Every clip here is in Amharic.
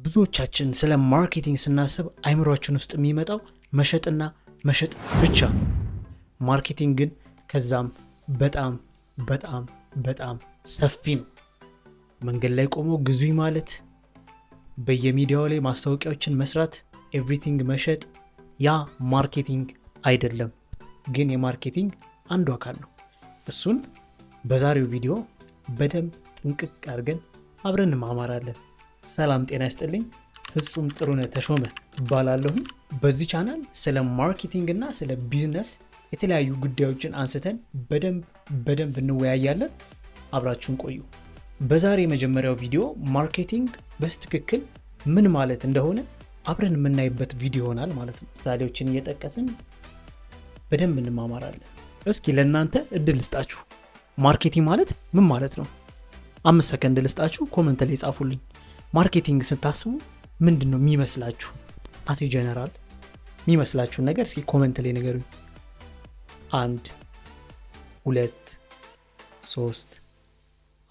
ብዙዎቻችን ስለ ማርኬቲንግ ስናስብ አይምሮአችን ውስጥ የሚመጣው መሸጥና መሸጥ ብቻ ነው። ማርኬቲንግ ግን ከዛም በጣም በጣም በጣም ሰፊ ነው። መንገድ ላይ ቆሞ ግዙኝ ማለት፣ በየሚዲያው ላይ ማስታወቂያዎችን መስራት፣ ኤቭሪቲንግ መሸጥ፣ ያ ማርኬቲንግ አይደለም፣ ግን የማርኬቲንግ አንዱ አካል ነው። እሱን በዛሬው ቪዲዮ በደንብ ጥንቅቅ አድርገን አብረን እንማማራለን። ሰላም ጤና ይስጥልኝ። ፍጹም ጥሩነህ ተሾመ እባላለሁ። በዚህ ቻናል ስለ ማርኬቲንግ እና ስለ ቢዝነስ የተለያዩ ጉዳዮችን አንስተን በደንብ እንወያያለን። አብራችሁን ቆዩ። በዛሬ የመጀመሪያው ቪዲዮ ማርኬቲንግ በትክክል ምን ማለት እንደሆነ አብረን የምናይበት ቪዲዮ ይሆናል ማለት ነው። ምሳሌዎችን እየጠቀስን በደንብ እንማማራለን። እስኪ ለእናንተ እድል ልስጣችሁ። ማርኬቲንግ ማለት ምን ማለት ነው? 5 ሰከንድ ልስጣችሁ፣ ኮሜንት ላይ ጻፉልኝ። ማርኬቲንግ ስታስቡ ምንድነው የሚመስላችሁ? አሴ ጀነራል የሚመስላችሁ ነገር እስኪ ኮሜንት ላይ ንገሩኝ። 1 2 3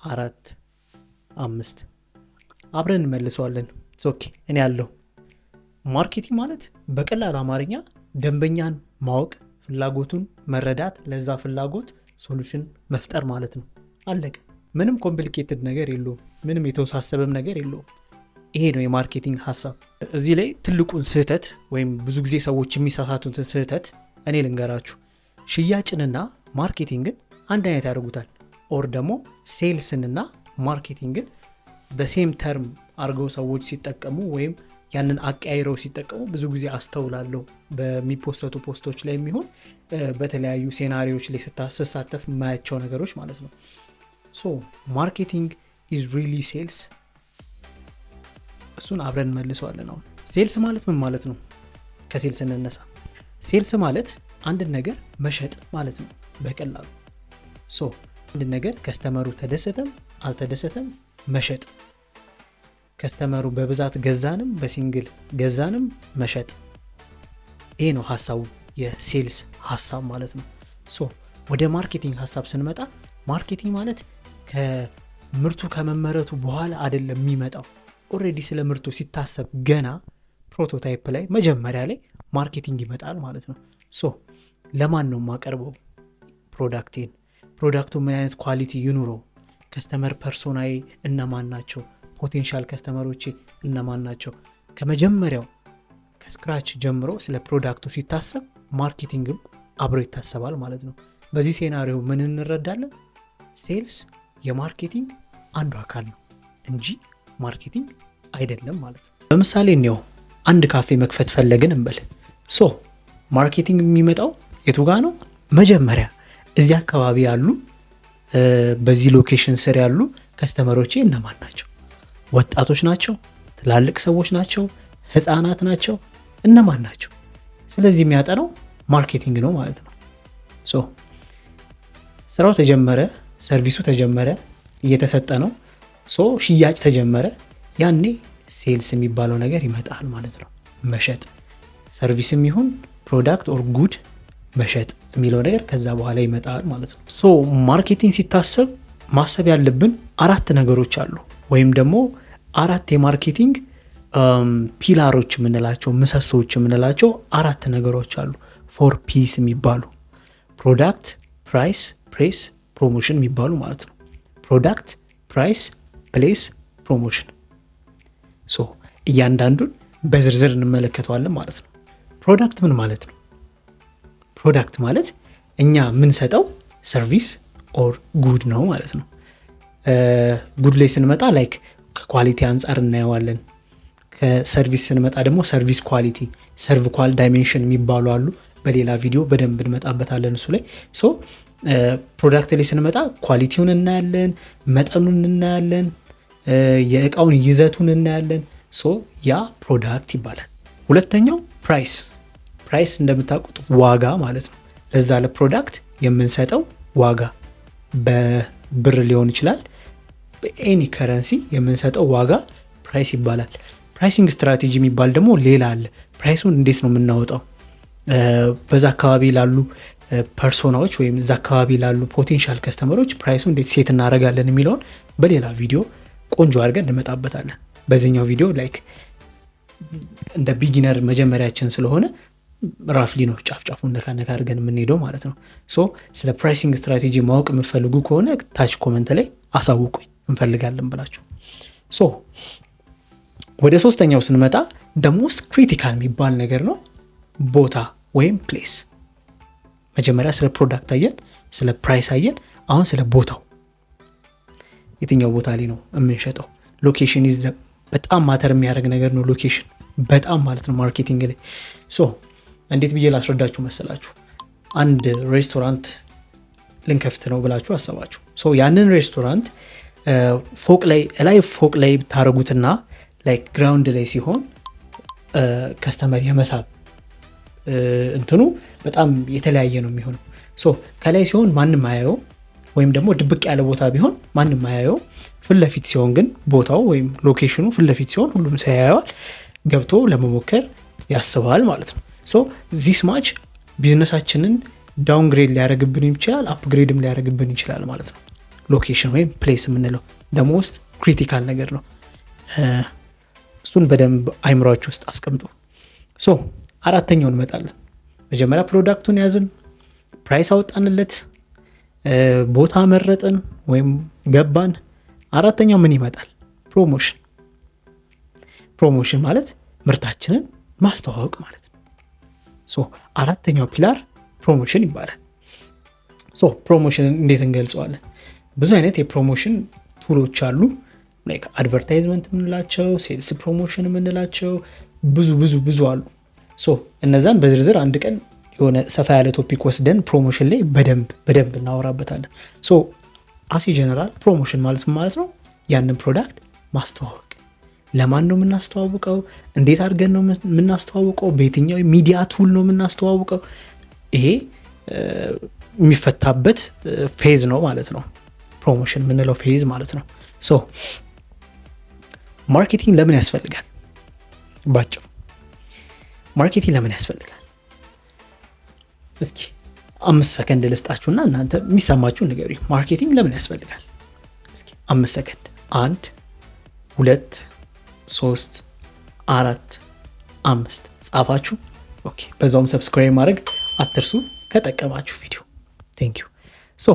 4 5 አብረን እንመልሰዋለን። ኦኬ እኔ ያለው ማርኬቲንግ ማለት በቀላል አማርኛ ደንበኛን ማወቅ፣ ፍላጎቱን መረዳት፣ ለዛ ፍላጎት ሶሉሽን መፍጠር ማለት ነው። አለቀ። ምንም ኮምፕሊኬትድ ነገር የለውም። ምንም የተወሳሰበም ነገር የለውም። ይሄ ነው የማርኬቲንግ ሐሳብ። እዚህ ላይ ትልቁን ስህተት ወይም ብዙ ጊዜ ሰዎች የሚሳሳቱትን ስህተት እኔ ልንገራችሁ። ሽያጭንና ማርኬቲንግን አንድ አይነት ያደርጉታል። ኦር ደግሞ ሴልስንና ማርኬቲንግን በሴም ተርም አድርገው ሰዎች ሲጠቀሙ ወይም ያንን አቀያይረው ሲጠቀሙ ብዙ ጊዜ አስተውላለሁ። በሚፖስተቱ ፖስቶች ላይ የሚሆን በተለያዩ ሴናሪዎች ላይ ስሳተፍ የማያቸው ነገሮች ማለት ነው። ሶ ማርኬቲንግ ኢዝ ሪሊ ሴልስ። እሱን አብረን መልሰዋለን። አሁን ሴልስ ማለት ምን ማለት ነው? ከሴልስ እንነሳ። ሴልስ ማለት አንድን ነገር መሸጥ ማለት ነው በቀላሉ። ሶ አንድን ነገር ከስተመሩ ተደሰተም አልተደሰተም መሸጥ፣ ከስተመሩ በብዛት ገዛንም በሲንግል ገዛንም መሸጥ። ይሄ ነው ሐሳቡ፣ የሴልስ ሐሳብ ማለት ነው። ሶ ወደ ማርኬቲንግ ሐሳብ ስንመጣ ማርኬቲንግ ማለት ከምርቱ ከመመረቱ በኋላ አይደለም የሚመጣው። ኦሬዲ ስለ ምርቱ ሲታሰብ ገና ፕሮቶታይፕ ላይ መጀመሪያ ላይ ማርኬቲንግ ይመጣል ማለት ነው። ሶ ለማን ነው የማቀርበው ፕሮዳክቴን? ፕሮዳክቱ ምን አይነት ኳሊቲ ይኑረው? ከስተመር ፐርሶናዬ እነማን ናቸው? ፖቴንሻል ከስተመሮቼ እነማን ናቸው? ከመጀመሪያው ከስክራች ጀምሮ ስለ ፕሮዳክቱ ሲታሰብ ማርኬቲንግም አብሮ ይታሰባል ማለት ነው። በዚህ ሴናሪዮ ምን እንረዳለን? ሴልስ የማርኬቲንግ አንዱ አካል ነው እንጂ ማርኬቲንግ አይደለም ማለት ነው። በምሳሌ ነው አንድ ካፌ መክፈት ፈለግን እንበል። ሶ ማርኬቲንግ የሚመጣው የቱ ጋር ነው? መጀመሪያ እዚህ አካባቢ ያሉ በዚህ ሎኬሽን ስር ያሉ ከስተመሮቼ እነማን ናቸው? ወጣቶች ናቸው? ትላልቅ ሰዎች ናቸው? ህፃናት ናቸው? እነማን ናቸው? ስለዚህ የሚያጠነው ማርኬቲንግ ነው ማለት ነው። ሶ ስራው ተጀመረ፣ ሰርቪሱ ተጀመረ፣ እየተሰጠ ነው። ሶ ሽያጭ ተጀመረ። ያኔ ሴልስ የሚባለው ነገር ይመጣል ማለት ነው። መሸጥ፣ ሰርቪስም ይሁን ፕሮዳክት ኦር ጉድ መሸጥ የሚለው ነገር ከዛ በኋላ ይመጣል ማለት ነው። ሶ ማርኬቲንግ ሲታሰብ ማሰብ ያለብን 4 ነገሮች አሉ፣ ወይም ደግሞ 4 የማርኬቲንግ ፒላሮች የምንላቸው ምሰሶዎች የምንላቸው 4 ነገሮች አሉ። 4 ፒስ የሚባሉ ፕሮዳክት፣ ፕራይስ፣ ፕሌስ፣ ፕሮሞሽን የሚባሉ ማለት ነው። ፕሮዳክት፣ ፕራይስ፣ ፕሌስ፣ ፕሮሞሽን። ሶ እያንዳንዱን በዝርዝር እንመለከተዋለን ማለት ነው። ፕሮዳክት ምን ማለት ነው? ፕሮዳክት ማለት እኛ የምንሰጠው ሰርቪስ ኦር ጉድ ነው ማለት ነው። ጉድ ላይ ስንመጣ ላይክ ከኳሊቲ አንጻር እናየዋለን። ከሰርቪስ ስንመጣ ደግሞ ሰርቪስ ኳሊቲ፣ ሰርቭ ኳል ዳይሜንሽን የሚባሉ አሉ። በሌላ ቪዲዮ በደንብ እንመጣበታለን እሱ ላይ። ሶ ፕሮዳክት ላይ ስንመጣ ኳሊቲውን እናያለን፣ መጠኑን እናያለን፣ የእቃውን ይዘቱን እናያለን። ሶ ያ ፕሮዳክት ይባላል። ሁለተኛው ፕራይስ። ፕራይስ እንደምታውቁት ዋጋ ማለት ነው። ለዛ ለፕሮዳክት የምንሰጠው ዋጋ በብር ሊሆን ይችላል፣ በኤኒ ከረንሲ የምንሰጠው ዋጋ ፕራይስ ይባላል። ፕራይሲንግ ስትራቴጂ የሚባል ደግሞ ሌላ አለ። ፕራይሱን እንዴት ነው የምናወጣው? በዛ አካባቢ ላሉ ፐርሶናዎች ወይም እዛ አካባቢ ላሉ ፖቴንሻል ከስተመሮች ፕራይሱን እንዴት ሴት እናደርጋለን የሚለውን በሌላ ቪዲዮ ቆንጆ አድርገን እንመጣበታለን። በዚህኛው ቪዲዮ ላይክ እንደ ቢጊነር መጀመሪያችን ስለሆነ ራፍሊ ነው ጫፍጫፉን ነካ አድርገን የምንሄደው ማለት ነው። ሶ ስለ ፕራይሲንግ ስትራቴጂ ማወቅ የምትፈልጉ ከሆነ ታች ኮመንት ላይ አሳውቁኝ እንፈልጋለን ብላችሁ። ሶ ወደ ሶስተኛው ስንመጣ ደሞስት ክሪቲካል የሚባል ነገር ነው ቦታ ወይም ፕሌስ። መጀመሪያ ስለ ፕሮዳክት አየን፣ ስለ ፕራይስ አየን። አሁን ስለ ቦታው የትኛው ቦታ ላይ ነው የምንሸጠው። ሎኬሽን በጣም ማተር የሚያደርግ ነገር ነው። ሎኬሽን በጣም ማለት ነው ማርኬቲንግ ላይ። ሶ እንዴት ብዬ ላስረዳችሁ መሰላችሁ? አንድ ሬስቶራንት ልንከፍት ነው ብላችሁ አሰባችሁ። ሶ ያንን ሬስቶራንት ፎቅ ላይ ብታረጉትና ላይክ ግራውንድ ላይ ሲሆን ከስተመር የመሳብ እንትኑ በጣም የተለያየ ነው የሚሆነው። ሶ ከላይ ሲሆን ማንም አያየው፣ ወይም ደግሞ ድብቅ ያለ ቦታ ቢሆን ማንም አያየው። ፊት ለፊት ሲሆን ግን ቦታው ወይም ሎኬሽኑ ፊት ለፊት ሲሆን ሁሉም ሰው ያየዋል፣ ገብቶ ለመሞከር ያስባል ማለት ነው። ሶ ዚስ ማች ቢዝነሳችንን ዳውንግሬድ ሊያደርግብን ይችላል፣ አፕግሬድም ሊያደርግብን ይችላል ማለት ነው። ሎኬሽን ወይም ፕሌስ የምንለው ደሞስት ክሪቲካል ነገር ነው። እሱን በደንብ አይምሯችሁ ውስጥ አስቀምጡ። ሶ አራተኛውን እንመጣለን። መጀመሪያ ፕሮዳክቱን ያዝን፣ ፕራይስ አወጣንለት፣ ቦታ መረጥን ወይም ገባን። አራተኛው ምን ይመጣል? ፕሮሞሽን። ፕሮሞሽን ማለት ምርታችንን ማስተዋወቅ ማለት ነው። ሶ አራተኛው ፒላር ፕሮሞሽን ይባላል። ሶ ፕሮሞሽንን እንዴት እንገልጸዋለን? ብዙ አይነት የፕሮሞሽን ቱሎች አሉ። ላይክ አድቨርታይዝመንት የምንላቸው፣ ሴልስ ፕሮሞሽን የምንላቸው ብዙ አሉ። ሶ እነዛን በዝርዝር አንድ ቀን የሆነ ሰፋ ያለ ቶፒክ ወስደን ፕሮሞሽን ላይ በደንብ እናወራበታለን። ሶ አሲ ጀነራል ፕሮሞሽን ማለት ነው ያንን ፕሮዳክት ማስተዋወቅ። ለማን ነው የምናስተዋውቀው? እንዴት አድርገን ነው የምናስተዋውቀው? በየትኛው ሚዲያ ቱል ነው የምናስተዋውቀው? ይሄ የሚፈታበት ፌዝ ነው ማለት ነው፣ ፕሮሞሽን የምንለው ፌዝ ማለት ነው። ሶ ማርኬቲንግ ለምን ያስፈልጋል? ባጭሩ ማርኬቲንግ ለምን ያስፈልጋል? እስኪ 5 ሰከንድ ልስጣችሁና እናንተ የሚሰማችሁን ንገሩኝ። ማርኬቲንግ ለምን ያስፈልጋል? እስኪ 5 ሰከንድ። 1 2 3 4 5 ጻፋችሁ? ኦኬ። በዛውም ሰብስክራይብ ማድረግ አትርሱ ከጠቀማችሁ ቪዲዮ። ቴንክ ዩ። ሶ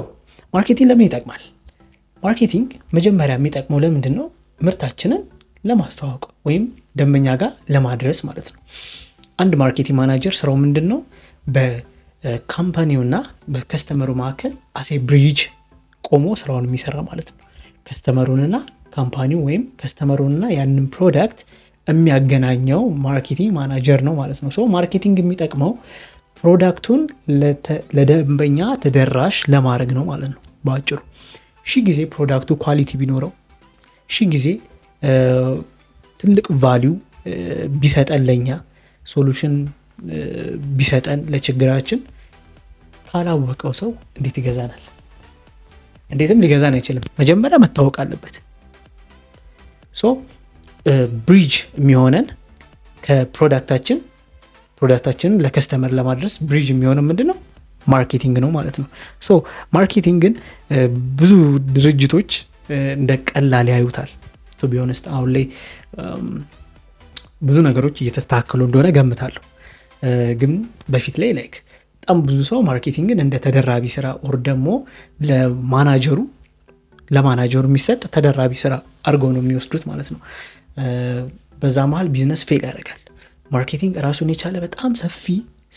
ማርኬቲንግ ለምን ይጠቅማል? ማርኬቲንግ መጀመሪያ የሚጠቅመው ለምንድን ነው? ምርታችንን ለማስተዋወቅ ወይም ደንበኛ ጋር ለማድረስ ማለት ነው። አንድ ማርኬቲንግ ማናጀር ስራው ምንድን ነው? በካምፓኒውና በከስተመሩ መካከል አሴ ብሪጅ ቆሞ ስራውን የሚሰራ ማለት ነው። ከስተመሩንና ካምፓኒው ወይም ከስተመሩንና ያንን ፕሮዳክት የሚያገናኘው ማርኬቲንግ ማናጀር ነው ማለት ነው። ሶ ማርኬቲንግ የሚጠቅመው ፕሮዳክቱን ለደንበኛ ተደራሽ ለማድረግ ነው ማለት ነው። በአጭሩ ሺህ ጊዜ ፕሮዳክቱ ኳሊቲ ቢኖረው፣ ሺህ ጊዜ ትልቅ ቫሊዩ ቢሰጠን፣ ለኛ ሶሉሽን ቢሰጠን ለችግራችን፣ ካላወቀው ሰው እንዴት ይገዛናል? እንዴትም ሊገዛን አይችልም። መጀመሪያ መታወቅ አለበት። ሶ ብሪጅ የሚሆነን ፕሮዳክታችንን ለከስተመር ለማድረስ ብሪጅ የሚሆነው ምንድነው? ማርኬቲንግ ነው ማለት ነው። ሶ ማርኬቲንግን ብዙ ድርጅቶች እንደ ቀላል ያዩታል። ቱ ቢ ኦነስት አሁን ላይ ብዙ ነገሮች እየተስተካከሉ እንደሆነ ገምታለሁ። ግን በፊት ላይ ላይክ በጣም ብዙ ሰው ማርኬቲንግን እንደ ተደራቢ ስራ ኦር ደግሞ ለማናጀሩ የሚሰጥ ተደራቢ ስራ አድርገው ነው የሚወስዱት ማለት ነው። በዛ መሀል ቢዝነስ ፌል ያደርጋል። ማርኬቲንግ ራሱን የቻለ በጣም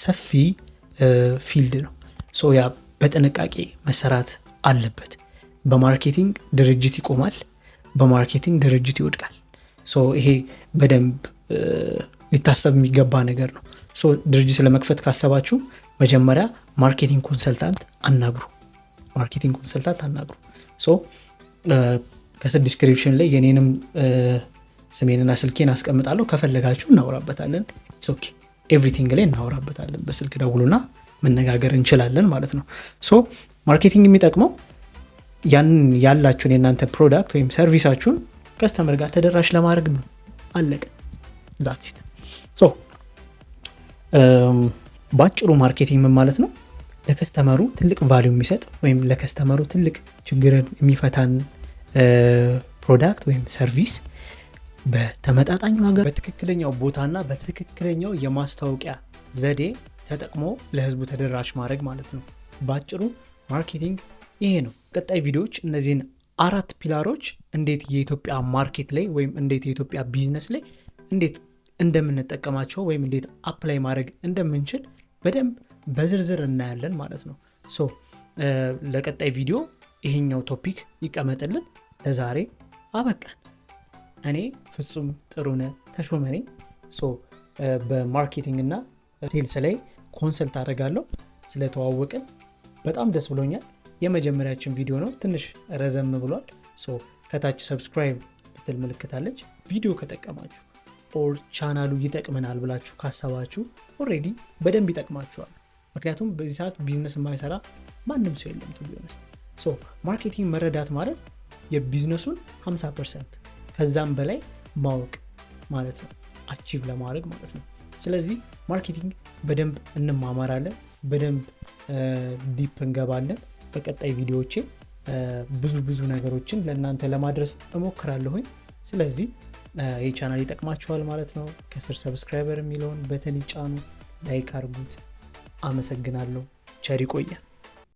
ሰፊ ፊልድ ነው። ሶ ያ በጥንቃቄ መሰራት አለበት። በማርኬቲንግ ድርጅት ይቆማል፣ በማርኬቲንግ ድርጅት ይወድቃል። ሶ ይሄ በደንብ ሊታሰብ የሚገባ ነገር ነው። ሶ ድርጅት ለመክፈት ካሰባችሁ መጀመሪያ ማርኬቲንግ ኮንሰልታንት አናግሩ። ሶ ከስር ዲስክሪፕሽን ላይ የኔንም ስሜንና ስልኬን አስቀምጣለሁ። ከፈለጋችሁ እናወራበታለን። ኢትስ ኦኬ፣ ኤቭሪቲንግ ላይ እናወራበታለን። በስልክ ደውሉና መነጋገር እንችላለን ማለት ነው። ሶ ማርኬቲንግ የሚጠቅመው ያላችሁን የእናንተ ፕሮዳክት ወይም ሰርቪሳችሁን ከስተመር ጋር ተደራሽ ለማድረግ ነው። አለቀ። ዛትስ ኢት። ሶ ባጭሩ ማርኬቲንግ ምን ማለት ነው? ለከስተመሩ ትልቅ ቫልዩ የሚሰጥ ወይም ለከስተመሩ ትልቅ ችግርን የሚፈታን ፕሮዳክት ወይም ሰርቪስ በተመጣጣኝ ዋጋ በትክክለኛው ቦታና በትክክለኛው የማስታወቂያ ዘዴ ተጠቅሞ ለህዝቡ ተደራሽ ማድረግ ማለት ነው። ባጭሩ ማርኬቲንግ ይሄ ነው። ቀጣይ ቪዲዮዎች እነዚህን 4 ፒላሮች እንዴት የኢትዮጵያ ማርኬት ላይ ወይም እንዴት የኢትዮጵያ ቢዝነስ ላይ እንዴት እንደምንጠቀማቸው ወይም እንዴት አፕላይ ማድረግ እንደምንችል በደንብ በዝርዝር እናያለን ማለት ነው። ሶ ለቀጣይ ቪዲዮ ይሄኛው ቶፒክ ይቀመጥልን። ለዛሬ አበቃን። እኔ ፍጹም ጥሩነህ ተሾመ ነኝ። ሶ በማርኬቲንግ እና ሴልስ ላይ ኮንሰልት አደርጋለሁ። ስለተዋወቅን በጣም ደስ ብሎኛል። የመጀመሪያችን ቪዲዮ ነው፣ ትንሽ ረዘም ብሏል። ሶ ከታች ሰብስክራይብ ብትል ምልክት አለች። ቪዲዮ ከጠቀማችሁ ኦር ቻናሉ ይጠቅመናል ብላችሁ ካሰባችሁ ኦሬዲ በደንብ ይጠቅማችኋል። ምክንያቱም በዚህ ሰዓት ቢዝነስ የማይሰራ ማንም ሰው የለም ቱ ቢ ኦነስት። ሶ ማርኬቲንግ መረዳት ማለት የቢዝነሱን 50% ከዛም በላይ ማወቅ ማለት ነው፣ አቺቭ ለማድረግ ማለት ነው። ስለዚህ ማርኬቲንግ በደንብ እንማማራለን፣ በደንብ ዲፕ እንገባለን። በቀጣይ ቪዲዮዎቼ ብዙ ነገሮችን ለእናንተ ለማድረስ እሞክራለሁኝ። ስለዚህ ይህ ቻናል ይጠቅማችኋል ማለት ነው። ከስር ሰብስክራይበር የሚለውን በተን ይጫኑ፣ ላይክ አድርጉት። አመሰግናለሁ። ቸር ይቆየን።